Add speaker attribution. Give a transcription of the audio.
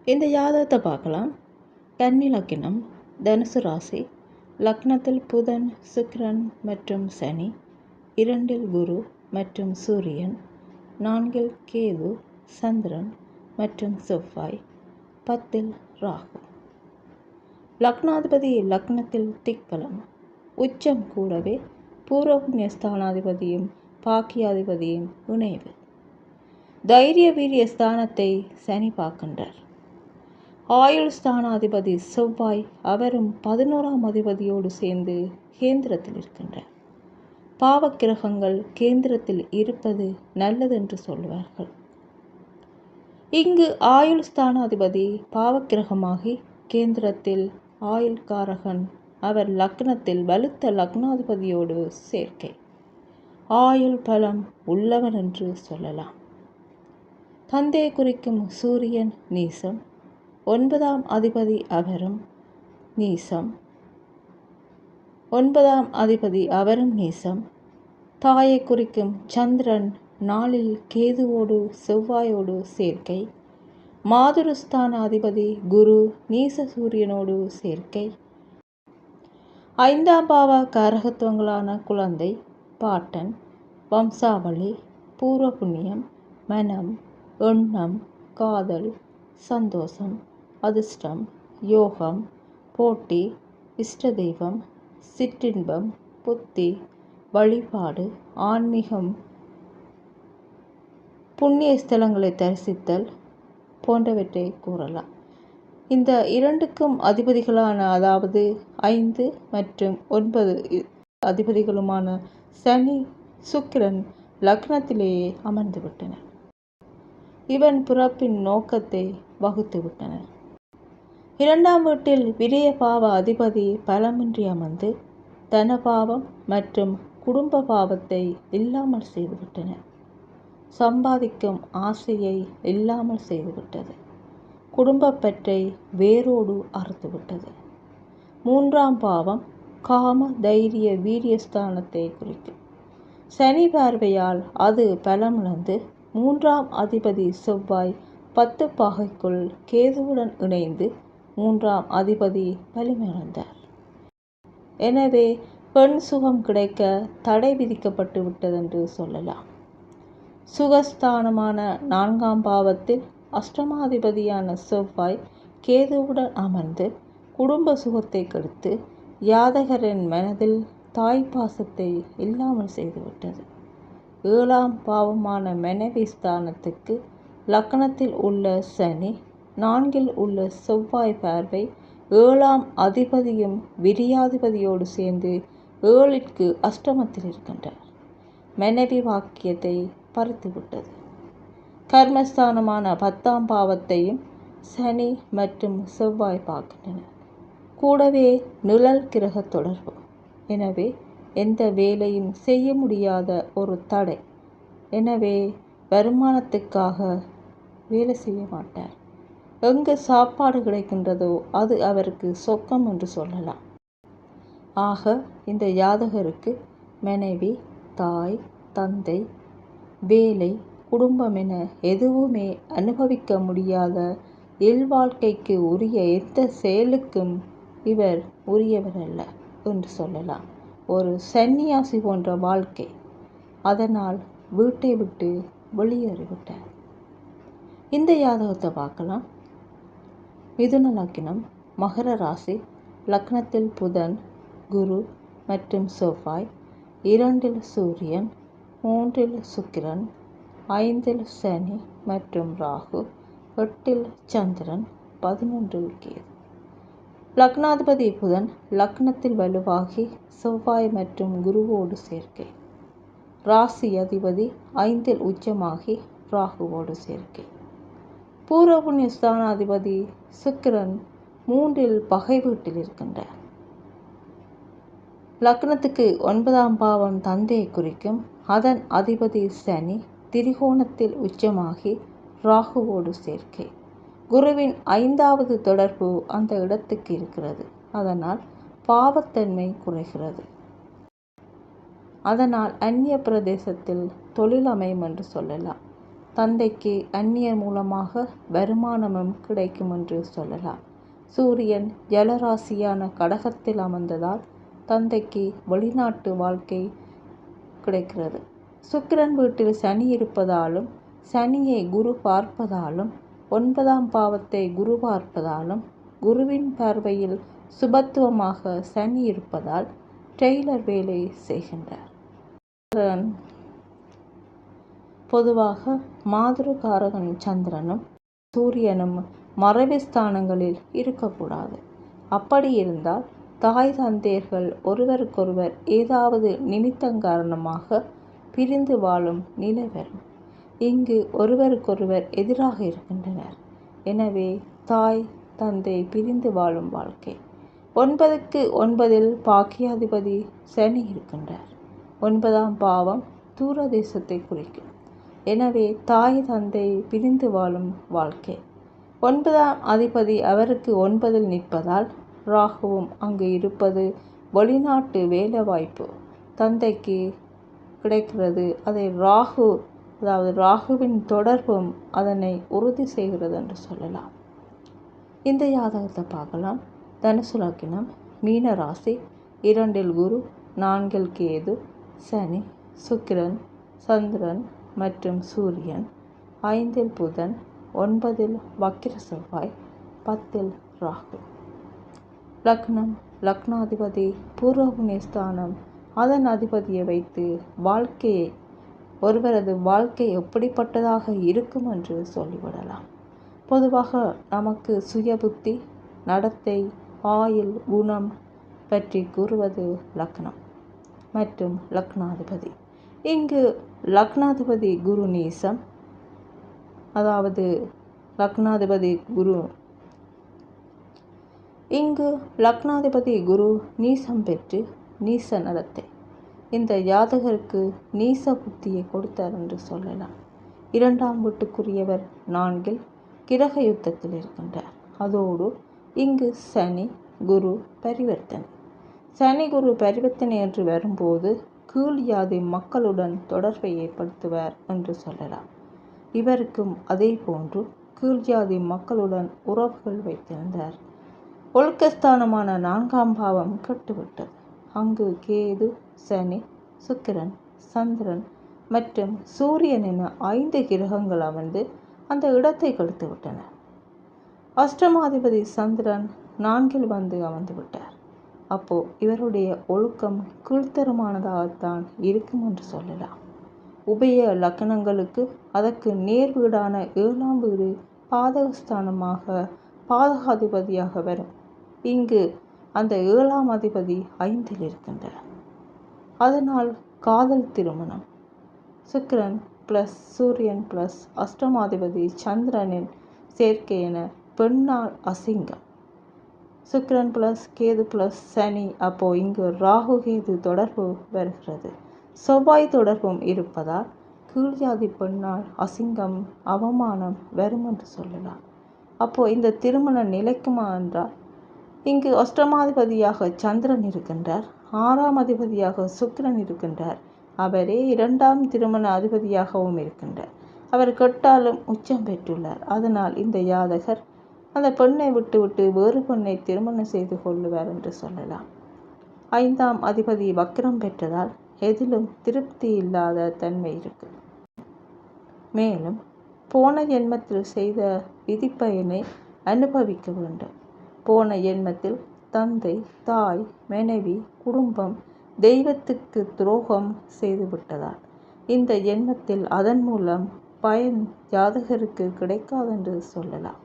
Speaker 1: இந்த ஜாதகத்தை பார்க்கலாம். கன்னி லக்னம், தனுசு ராசி, லக்னத்தில் புதன், சுக்கிரன் மற்றும் சனி, 2 குரு மற்றும் சூரியன், 4 கேது, சந்திரன் மற்றும் செவ்வாய், 10 ராகு. லக்னாதிபதி லக்னத்தில் திக்பலம், உச்சம் கூடவே பூர்வ புண்ணிய ஸ்தானாதிபதியும் பாக்கியாதிபதியும் இணைவு. தைரிய வீரிய ஸ்தானத்தை சனி பார்க்கின்றார். ஆயுள் ஸ்தானாதிபதி செவ்வாய் அவரும் 11ஆம் அதிபதியோடு சேர்ந்து கேந்திரத்தில் இருக்கின்றார். பாவக்கிரகங்கள் கேந்திரத்தில் இருப்பது நல்லது என்று சொல்வார்கள். இங்கு ஆயுள் ஸ்தானாதிபதி பாவக்கிரகமாகி கேந்திரத்தில் ஆயுள்காரகன் அவர் லக்னத்தில் வலுத்த லக்னாதிபதியோடு சேர்க்கை. ஆயுள் பலம் உள்ளவன் என்று சொல்லலாம். தந்தை குறிக்கும் சூரியன் நீசம், 9ஆம் அதிபதி அவரும் நீசம். 9ஆம் அதிபதி அவரும் நீசம். தாயை குறிக்கும் சந்திரன் 4 கேதுவோடு செவ்வாயோடு சேர்க்கை. மாதுருஸ்தான அதிபதி குரு நீச சூரியனோடு சேர்க்கை. 5ஆம் பாவ காரகத்துவங்களான குழந்தை, பாட்டன், வம்சாவளி, பூர்வ புண்ணியம், மனம், எண்ணம், காதல், சந்தோஷம், அதிர்ஷ்டம், யோகம், போட்டி, இஷ்ட தெய்வம், சிற்றின்பம், புத்தி, வழிபாடு, ஆன்மீகம், புண்ணிய ஸ்தலங்களை தரிசித்தல் போன்றவற்றை கூறலாம். இந்த 2க்கும் அதிபதிகளான, அதாவது 5 மற்றும் 9 அதிபதிகளுமான சனி, சுக்கிரன் லக்னத்திலேயே அமர்ந்து விட்டனர். இவன் பிறப்பின் நோக்கத்தை வகுத்து விட்டனர். 2ஆம் வீட்டில் விரய பாவ அதிபதி பலமின்றி அமர்ந்து தனபாவம் மற்றும் குடும்ப பாவத்தை இல்லாமல் செய்துவிட்டனர். சம்பாதிக்கும் ஆசையை இல்லாமல் செய்துவிட்டது. குடும்பப்பற்றை வேரோடு அறுத்துவிட்டது. 3ஆம் பாவம் காம தைரிய வீரியஸ்தானத்தை குறிக்கும். சனி பார்வையால் அது பலமிழந்து 3ஆம் அதிபதி செவ்வாய் 10 பாகைக்குள் கேதுவுடன் இணைந்து 3ஆம் அதிபதி வலிமிழந்தார். எனவே பெண் சுகம் கிடைக்க தடை விதிக்கப்பட்டு விட்டதென்று சொல்லலாம். சுகஸ்தானமான 4ஆம் பாவத்தில் அஷ்டமாதிபதியான செவ்வாய் கேதுவுடன் அமர்ந்து குடும்ப சுகத்தை கெடுத்து யாதகரின் மனதில் தாய்ப்பாசத்தை இல்லாமல் செய்துவிட்டது. 7ஆம் பாவமான மனைவி ஸ்தானத்துக்கு லக்னத்தில் உள்ள சனி, 4இல் உள்ள செவ்வாய் பார்வை 7ஆம் அதிபதியும் விரியாதிபதியோடு சேர்ந்து 7ற்கு அஷ்டமத்தில் இருக்கின்றார். மனைவி வாக்கியத்தை பறித்துவிட்டது. கர்மஸ்தானமான 10ஆம் பாவத்தையும் சனி மற்றும் செவ்வாய் பார்க்கின்றனர். கூடவே நிழல் கிரக தொடர்பு. எனவே எந்த வேலையும் செய்ய முடியாத ஒரு தடை. எனவே வருமானத்துக்காக வேலை செய்ய மாட்டார். எங்கு சாப்பாடு கிடைக்கின்றதோ அது அவருக்கு சொர்க்கம் என்று சொல்லலாம். ஆக இந்த ஜாதகருக்கு மனைவி, தாய், தந்தை, வேலை, குடும்பம் என எதுவுமே அனுபவிக்க முடியாத இல்வாழ்க்கைக்கு உரிய எந்த செயலுக்கும் இவர் உரியவர் அல்ல என்று சொல்லலாம். ஒரு சந்நியாசி போன்ற வாழ்க்கை. அதனால் வீட்டை விட்டு வெளியேறிவிட்டார். இந்த ஜாதகத்தை பார்க்கலாம். மிதுன லக்னம், மகர ராசி, லக்னத்தில் புதன், குரு மற்றும் செவ்வாய், 2இல் சூரியன், 3இல் சுக்கிரன், 5இல் சனி மற்றும் ராகு, 8இல் சந்திரன், 11இல் கேது. லக்னாதிபதி புதன் லக்னத்தில் வலுவாகி செவ்வாய் மற்றும் குருவோடு சேர்க்கை. ராசி அதிபதி 5இல் உச்சமாகி ராகுவோடு சேர்க்கை. பூர்வ புண்ணிய ஸ்தானாதிபதி சுக்கிரன் 3இல் பகை வீட்டில் இருக்கின்றார். லக்னத்துக்கு 9ஆம் பாவம் தந்தையை குறிக்கும். அதன் அதிபதி சனி திரிகோணத்தில் உச்சமாகி ராகுவோடு சேர்க்கை. குருவின் 5வது தொடர்பு அந்த இடத்துக்கு இருக்கிறது. அதனால் பாவத்தன்மை குறைகிறது. அதனால் அந்நிய பிரதேசத்தில் தொழில் அமையும் என்று சொல்லலாம். தந்தைக்கு அந்நியர் மூலமாக வருமானமும் கிடைக்கும் என்று சொல்லலாம். சூரியன் ஜலராசியான கடகத்தில் அமர்ந்ததால் தந்தைக்கு வெளிநாட்டு வாழ்க்கை கிடைக்கிறது. சுக்கிரன் வீட்டில் சனி இருப்பதாலும் சனியை குரு பார்ப்பதாலும் 9ஆம் பாவத்தை குரு பார்ப்பதாலும் குருவின் பார்வையில் சுபத்துவமாக சனி இருப்பதால் டெய்லர் வேலை செய்கின்றார். பொதுவாக மாதுருகாரகன் சந்திரனும் சூரியனும் மறைவு ஸ்தானங்களில் இருக்கக்கூடாது. அப்படி இருந்தால் தாய் தந்தையர்கள் ஒருவருக்கொருவர் ஏதாவது நிமித்தம் காரணமாக பிரிந்து வாழும் நிலை வரும். இங்கு ஒருவருக்கொருவர் எதிராக இருக்கின்றனர். எனவே தாய் தந்தை பிரிந்து வாழும் வாழ்க்கை. 9க்கு 9இல் பாக்கியாதிபதி சனி இருக்கின்றார். 9ஆம் பாவம் தூரதேசத்தை குறிக்கும். எனவே தாய் தந்தை பிரிந்து வாழும் வாழ்க்கை. 9ஆம் அதிபதி அவருக்கு 9இல் நிற்பதால் ராகுவும் அங்கு இருப்பது வெளிநாட்டு வேலை வாய்ப்பு தந்தைக்கு கிடைக்கிறது. அதை ராகுவின் தொடர்பும் அதனை உறுதி செய்கிறது என்று சொல்லலாம். இந்த ஜாதகத்தை பார்க்கலாம். தனுசு லக்னம், மீன ராசி, 2இல் குரு, 4இல் கேது, சனி, சுக்கிரன், சந்திரன் மற்றும் சூரியன், 5இல் புதன், 9இல் வக்கிர செவ்வாய், 10இல் ராகு. லக்னம், லக்னாதிபதி பூர்வ புண்ணியஸ்தானம், அதன் அதிபதியை வைத்து ஒருவரது வாழ்க்கை எப்படிப்பட்டதாக இருக்கும் என்று சொல்லிவிடலாம். பொதுவாக நமக்கு சுய புத்தி, நடத்தை, ஆயுள், குணம் பற்றி கூறுவது லக்னம் மற்றும் லக்னாதிபதி. இங்கு லக்னாதிபதி குரு நீசம், அதாவது லக்னாதிபதி குரு நீசம் பெற்று நீச நடத்தை இந்த ஜாதகருக்கு நீச புத்தியை கொடுத்தார் என்று சொல்லலாம். 2ஆம் வீட்டுக்குரியவர் 4இல் கிரக யுத்தத்தில் இருக்கின்றார். அதோடு இங்கு சனி குரு பரிவர்த்தனை. சனி குரு பரிவர்த்தனை என்று வரும்போது கீழ் ஜாதி மக்களுடன் தொடர்பை ஏற்படுத்துவார் என்று சொல்லலாம். இவருக்கும் அதே போன்று கீழ் ஜாதி மக்களுடன் உறவுகள் வைத்திருந்தார். ஒழுக்கஸ்தானமான 4ஆம் பாவம் கெட்டுவிட்டது. அங்கு கேது, சனி, சுக்கிரன், சந்திரன் மற்றும் சூரியன் என 5 கிரகங்கள் அமர்ந்து அந்த இடத்தை கெடுத்து விட்டனர். அஷ்டமாதிபதி சந்திரன் 4இல் வந்து அமர்ந்து விட்டார். அப்போ இவருடைய ஒழுக்கம் கீழ்த்தரமானதாகத்தான் இருக்கும் என்று சொல்லலாம். உபய லக்னங்களுக்கு அதற்கு நேர் வீடான 7ஆம் வீடு பாதகாதிபதியாக வரும். இங்கு அந்த 7ஆம் அதிபதி 5இல் இருக்கின்றார். அதனால் காதல் திருமணம், சுக்கிரன் பிளஸ் சூரியன் பிளஸ் அஷ்டமாதிபதி சந்திரனின் சேர்க்கை என பெண்ணால் அசிங்கம். சுக்கிரன் பிளஸ் கேது பிளஸ் சனி, அப்போ இங்கு ராகு கேது தொடர்பு வருகிறது. செவ்வாய் தொடர்பும் இருப்பதால் கீழ்ஜாதி பெண்ணால் அசிங்கம், அவமானம் வரும் என்று சொல்லலாம். அப்போ இந்த திருமணம் நிலைக்குமா என்றால் இங்கு அஷ்டமாதிபதியாக சந்திரன் இருக்கின்றார், 6ஆம் அதிபதியாக சுக்கிரன் இருக்கின்றார். அவரே 2ஆம் திருமண அதிபதியாகவும் இருக்கின்றார். அவர் கெட்டாலும் உச்சம் பெற்றுள்ளார். அதனால் இந்த ஜாதகர் அந்த பெண்ணை விட்டுவிட்டு வேறு பெண்ணை திருமணம் செய்து கொள்ளுவார் என்று சொல்லலாம். 5ஆம் அதிபதி வக்கிரம் பெற்றதால் எதிலும் திருப்தி இல்லாத தன்மை இருக்கு. மேலும் போன ஜென்மத்தில் செய்த விதிப்பயனை அனுபவிக்க வேண்டும். போன ஜென்மத்தில் தந்தை, தாய், மனைவி, குடும்பம், தெய்வத்துக்கு துரோகம் செய்துவிட்டதால் இந்த ஜென்மத்தில் அதன் மூலம் பயன் ஜாதகருக்கு கிடைக்காதென்று சொல்லலாம்.